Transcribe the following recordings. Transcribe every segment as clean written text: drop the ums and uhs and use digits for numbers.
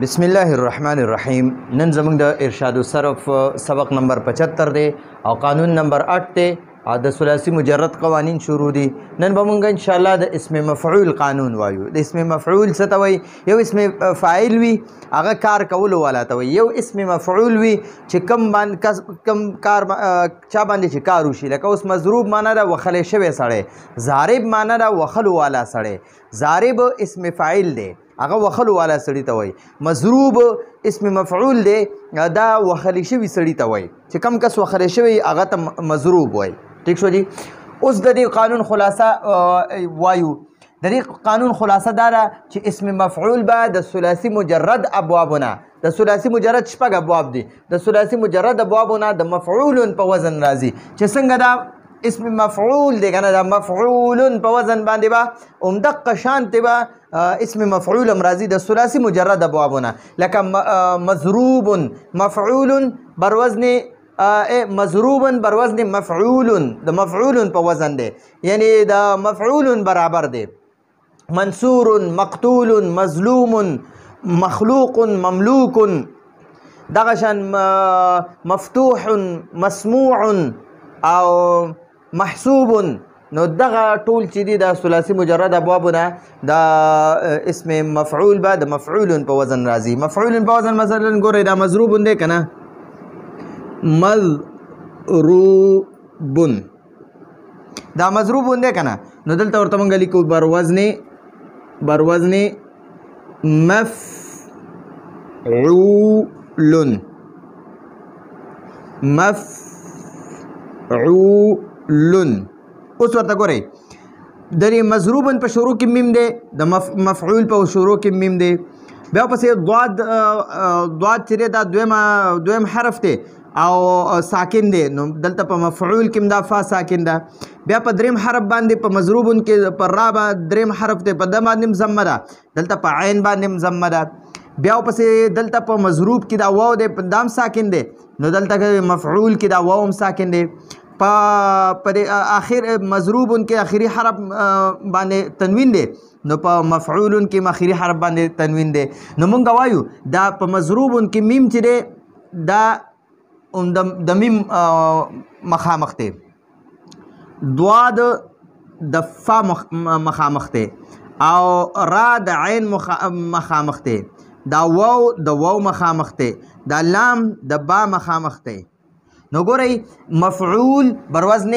بسم الله الرحمن الرحیم. نن زموږ د ارشاد الصرف سبق نمبر 75 دی او قانون نمبر 8 دی او د ثلاثي مجرد قوانین شروع دي. نن به موږ ان شاء الله د اسم مفعول قانون وایو. د اسم مفعول څه ته وایي؟ یو اسم فاعل وي هغه کار کولو والا ته وایي. یو اسم مفعول وي چې کم کار چا باندې چې کار وشي. لکه اوس مضروب معنا ده وخلی شوی سړی، ضارب معنا ده وخلو والا سړی. ضارب اسم فاعل دی هغه وخلو والا سړی ته وایي. مضروب اسم مفعول دی دا وخلی شوي سړی ته وایي. چې کم کس وخلی شوی هغه ته مضروب وایي. ٹھیک شو جی. اوس د دې قانون خلاصه وایو. د دې قانون خلاصه دا ده چې اسم مفعول به د ثلاثي مجرد ابوابونه، د ثلاثي مجرد شپږ ابواب دي، د ثلاثي مجرد ابوابونه د مفعول په وزن راځي. چې څنګه دا اسم مفعول دی کنه، دا مفعول په وزن باندې به همدقه شانتې به اسم مفعول هم راځي د ثلاثي مجرد ابوابونه. لکه مضروب مفعول بر وزن مضروبا بر وزن مفعول، د مفعول په وزن دی یعنی د مفعول برابر دی. منصور مقتول مظلوم مخلوق مملوک، دغه شان مفتوح مسموع او محسوب. نو دغه ټول چې دي د ثلاثي مجرد ابوابونه د اسم مفعول به د مفعول په وزن راځي. مفعول په وزن مثلا ګورئ دا مضروب دی کنه، مضروب دا مضروب دی کنه. نو دلته ورته مونږ لیکو بر وزن مفعول. اوس ورته ګورئ د مضروبن په شروع کې میم دی، د مفعول په شروع کې میم دی، بیا پسې ضاد چې دی دا دویم حرف دی او ساکن دی. نو دلته په مفعول کې دا فا ساکن ده. بیا په دریم حرف باندې په مضروبن کې پر را به دریم حرف دی، په د باندې ضمه ده، دلته په عین باندې ضمه ده. بیا پسې دلته په مضروب کې دا واو دی، په دام ساکن دی. نو دلته مفعول کې دا واو هم ساکن دی. په آخر مضروبن کې آخري حرف باندې تنوین دی، نو په مفعولن کې آخري حرف باندې تنوین دی. نو مونږ وایو دا په مضروبن کې میم چې دی دا د میم مخامخ دی، ضاد د فا مخامخ دی او را د عین مخامخ دی، دا واو د واو مخامخ دی، دا لام د با مخامخ دی. نو ګورئ مفعول بر وزن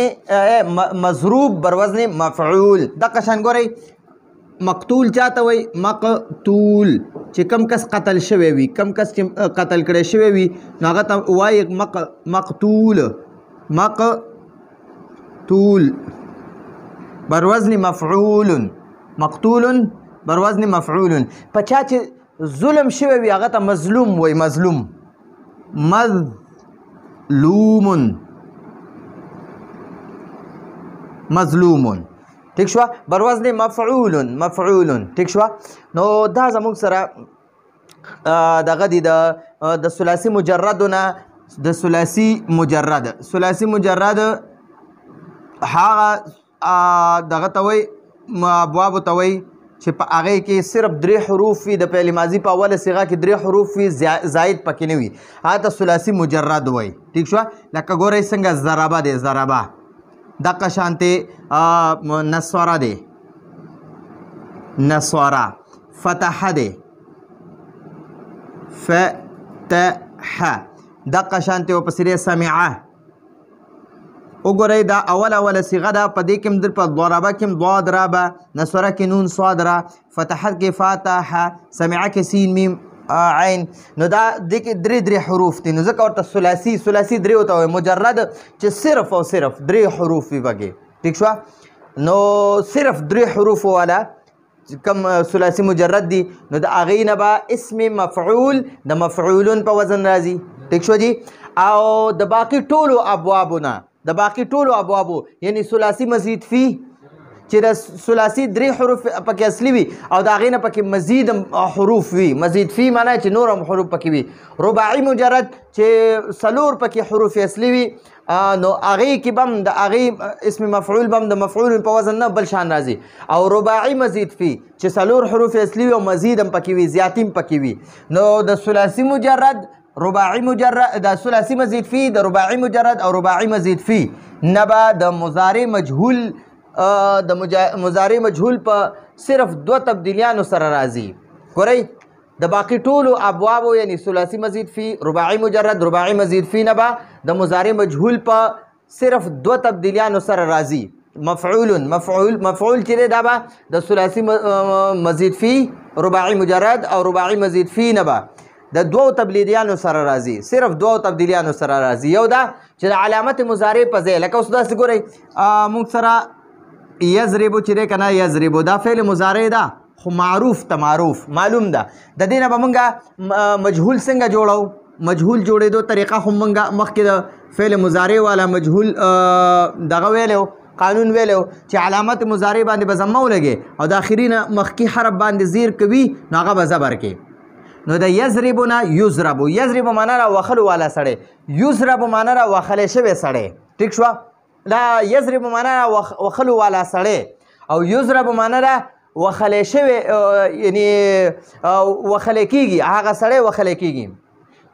مضروب بر وزن مفعول. دغه شان ګورئ مقتول چاته وایي؟ مقتول چې کم کس قتل شوی وي، کم کس چې قتل کړی شوی وي نو هغه ته وایي مقتول بر وزن مفعول. مقتول بر وزن مفعول. په چا چې ظلم شوی وي هغه ته مظلوم وایي. مظلوم ٹھیک شو. بر وزن مفعول. ٹھیک شو. نو دا زموږ سره دغه دی د ثلاثي مجردونه. د ثلاثي مجرد هغه دغه ته وایي ابوابو ته وایي چې په هغې کې صرف 3 حروف وي، د فعل ماضي په اوله صیغه کې 3 حروف وي، زائد پکې نه وي، هغه ته ثلاثي مجرد وایي. ٹھیک شو. لکه ګورئ څنګه ضربه دی، ضربه دغه شانتې نصوره دی، نصوره فتح دی، فتح دغه شانتې ورپسې دی سمعه. وګورئ دا اوله صیغه ده، په دې کې هم په ضربه کې هم ضاد رابه، نصوره کې نون صاد را، فتحت کې فاتح، سمعه کې سین میم عین. نو دا دې کې 3 حروف دي، نو ځکه ورته ثلاثي 3 ورته وایي. مجرد چې صرف او صرف 3 حروف وي پکې. ٹھیک شو. نو صرف 3 حروف والا کم ثلاثي مجرد دي نو د هغې نه به اسم مفعول د مفعولون په وزن راځي. ٹھیک شو جی. او د باقي ټولو ابوابونه یعنی ثلاثي مزید فی چې د ثلاثي 3 حروف پکې اصلي وي او د هغې نه پکې مزید حروف وي. مزید فی معنی چې نور هم حروف پکې وي. رباعي مجرد چې 4 پکې حروف اصلي وي نو هغې کې به هم د هغې اسم مفعول به هم د مفعول په وزن نه بل شان راځي. او رباعي مزید فی چې 4 حروف اصلي وي او مزید هم پکې وي، زیاتي هم پکې وي. نو د ثلاثي مجرد رباعي مجرد د ثلاثي مزید فی د رباعي مجرد او رباعي مزید فی نه به د مضارع مجهول د مضارع مجهول په صرف 2 تبدیلیانو سره راځي. ګورئ د باقي ټولو ابوابو یعنی ثلاثي مزید فی، رباعي مجرد، رباعي مزید فی نه به د مضارع مجهول په صرف 2 تبدیلیانو سره راځي. مفعول مفعول چې دی دا به د ثلاثي مزید فی، رباعي مجرد او رباعي مزید فی نه به د 2 تبدیلیانو سره راځي، صرف 2 تبدیلیانو سره راځي. یو دا چې د علامت مضارع په ځای لکه اوس داسې ګورئ موږ سره یضربو چې دی که نه یضربو دا فعل مضارع ده خو معروف ته معروف معلوم ده. د دې نه به موږ مجهول څنګه جوړو؟ مجهول جوړېدو طریقه خو موږ مخکې د فعل مضارع والا مجهول دغه ویلو قانون ویلو چې علامت مضارع باندې به ضمه ولګي او د آخري نه مخکې حرف باندې زیر کوي نو هغه به زبر کې. نو د یضربو نه یضربو، یضربو معنا را وخلو والا سړی، یضربو معنا را وخلی شوی سړی. ټیک شوه؟ دا یضربو معنا را وخلو والا سړی او یضربو معنا را وخلی شوی یعنی وخلی کېږي، هغه سړی وخلی کېږي.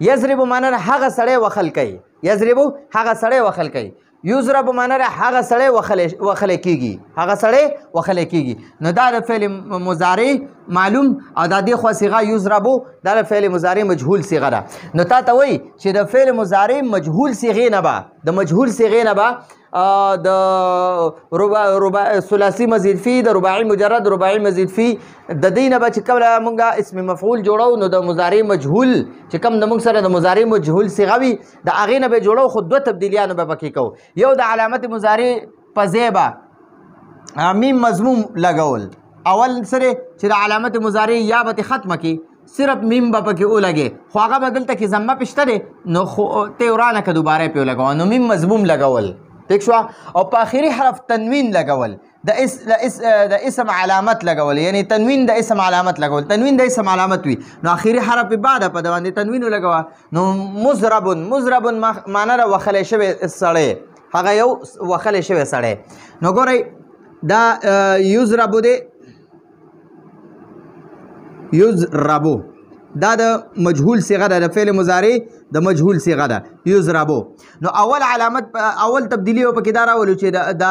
یضربو معنا را هغه سړی وخل کوي، یضربو هغه سړی وخل کوي. یضرب معنا را هغه سړی وخلی کېږي، هغه سړی وخلی کېږي. نو دا د فعل مضارع معلوم او دا دې خوا صیغه یضربو دا د فعل مضارع مجهول صیغه ده. نو تا ته وایي چې د فعل مضارع مجهول صیغې نه به د مجهول صیغې نه به د ثلاثي مزید فی، د رباعي مجرد، رباعي مزید فی د دې نه به چې کله مونږ اسم مفعول جوړو نو د مضارع مجهول چې کوم د مونږ سره د مضارع مجهول صیغه وي د هغې نه به جوړو خو 2 تبدیلیانو به پکې کوو. یو د علامت مضارع په ځای به میم مضموم لګول، اول سره چې د علامت مضارع یا به ختمه کړي صرف میم به پکې ولګې خو هغه به دلته کې ضمه پې شته دی نو ته ورانه که دوباره پې ولګوه نو میم مضموم لګول. ٹھیک شو؟ او په آخري حرف تنوین لګول د اسم علامت لګول یعنی تنوین د اسم علامت لګول. تنوین د اسم علامت وي نو آخري حرف بعد په د باندې تنوین ولګوه. نو مضرب معنا را وخلی شوی سړی، هغه یو وخلی شوی سړی. نو ګورئ دا یضربو دی، یضربو دا د مجهول صيغه ده، د فعل مضارع د مجهول صيغه ده یضربو. نو اول علامت اول تبدیلی او پکې دا راولو چې د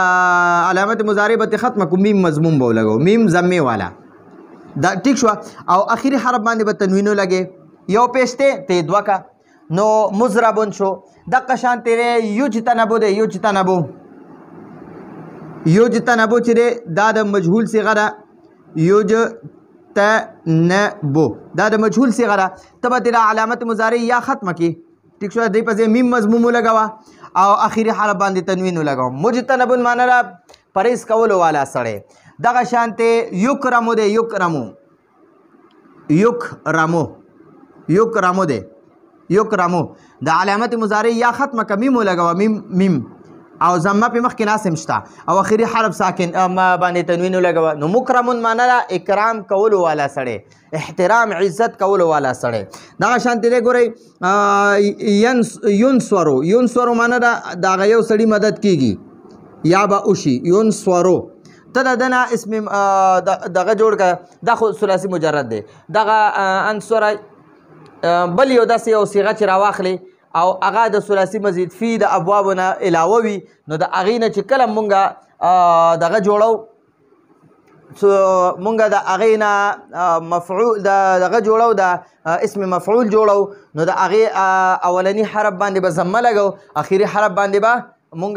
علامت مضارع به ختمه کو میم مضموم به لګو، میم ضمه والا دا ټیک شو. او اخیری حرف باندې به تنوین لګي، یو پېشته ته دوکا نو مضربون شو. د قشان تیرې یجتنبو ده، یجتنبو یجتنبو چې دا د مجهول صيغه ده، یجتنبو دا د مجهول صيغه ده. تبه د علامت مضارع یا ختمه کی ٹھیک شو، دې په میم مضموم لګوا او اخیری حرف باندې تنوین لګاو. مجتنبون معنا را پرهیز کولو والا سړی. دغه شانته یکرمو ده، یکرمو یکرمو یکرمو ده، یکرمو د علامت مضارع یا ختمه ک میم لګوا، میم او ضمه په مخ کې ناسم شته او اخیری حرف ساکن ما باندې تنوین لګوا. نو مکرمون معنا را اکرام کولو والا سړی، احترام عزت کولو والا سړی. دغه شانتی دی ګورئ ینصرو، ینصرو معنا دا یو سړي مدد کیږي یا به وشي. ینصرو ته د دنه اسم دغه جوړ که دا خو ثلاثي مجرد دی. دغه انصر بل یو داسې یو صیغه چې راواخلي او هغه د ثلاثي مزید فی د ابوابو نه علاوه وي نو د هغې نه چې کله مونږ دغه جوړو مونږ د هغې نه مفعول دغه جوړو د اسم مفعول جوړو نو د هغې اولني حرف باندې به ضمه لګو، اخري حرف باندې به مونږ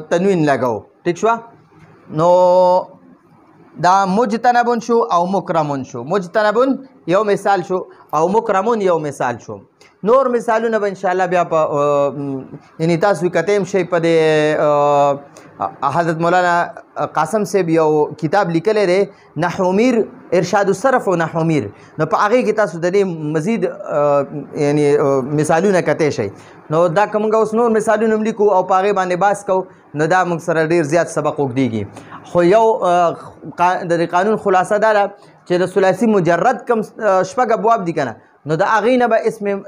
تنوین لګو. ٹھیک شوه؟ نو دا مجتنبون شو او مکرمون شو. مجتنبون یو مثال شو او مکرمون یو مثال شو. نور مثالونه به انشاءالله بیا په یعنی تاسو کتیم شي په د حضرت مولانا قاسم صاحب یو کتاب لیکلی دی نحومیر ارشاد الصرف و نحومیر، نو په هغې کې تاسو د دې مزید یعنی مثالونه کتی شئ. نو دا که موږ اوس نور مثالونه هم لیکو او په هغې باندې بحث کوو نو دا موږ سره ډېر زیات سبق اوږدېږي. خو یو د دې قانون خلاصه دا ده چې د ثلاثي مجرد کم شپږ ابواب دي که نه، نو د هغې نه به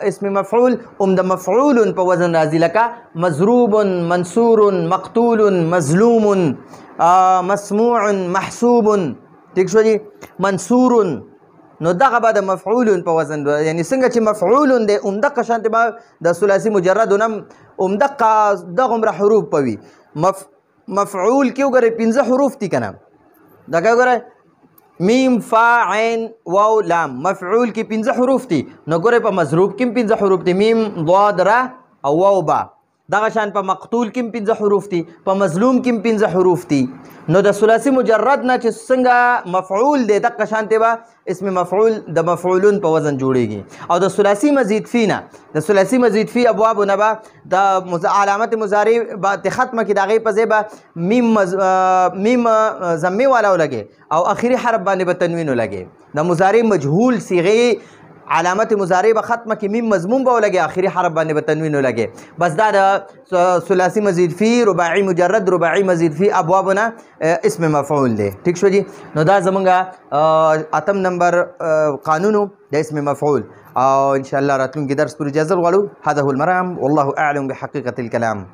اسم مفعول د مفعول په وزن راځي، لکه مضروب، منصور، مقتول، مظلوم، مسموع، محسوب. ٹھیک شو جی؟ منصور، نو دغه به د مفعول په وزن، یعنی څنګه چې مفعول دی همدغه شانتې به د ثلاثي مجرد هم همدغه عمره حروف به وي. مفعول کې وګورئ 15 حروف دي که نه، دغه وګورئ میم، فا، عین، واو، لام. مفعول کې 15 حروف دي، نو ګورئ په مضروب کې 15 حروف دي، میم، ضاد، را او واو، با. دغه شان په مقتول کې 15 حروف دي، په مظلوم کې 15 حروف دي. نو د ثلاثي مجرد نه چې څنګه مفعول دی دغه شانتې به اسم مفعول د مفعولون په وزن جوړیږي. او د ثلاثي مزید فی نه، د ثلاثي مزید فی ابوابو نه به د علامت مضارع به ختمه کې د هغې په ځای به میم ضمې والا ولګې او آخري حرف باندې به تنوین ولګې. د مضارع مجهول صیغې علامت مضارع به ختمه کې میم مضموم به ولګي، آخري حرف باندې به تنوین ولګي. بس دا د ثلاثي مزید فی، رباعي مجرد، رباعي مزید فی ابوابونه اسم مفعول دی. ٹھیک شو جی؟ نو دا زمونږ اتم نمبر قانونو د اسم مفعول، او انشاءالله راتلونکي درس پورې اجازه غواړو. هذا هو المرام والله اعلم بحقیقة الكلام.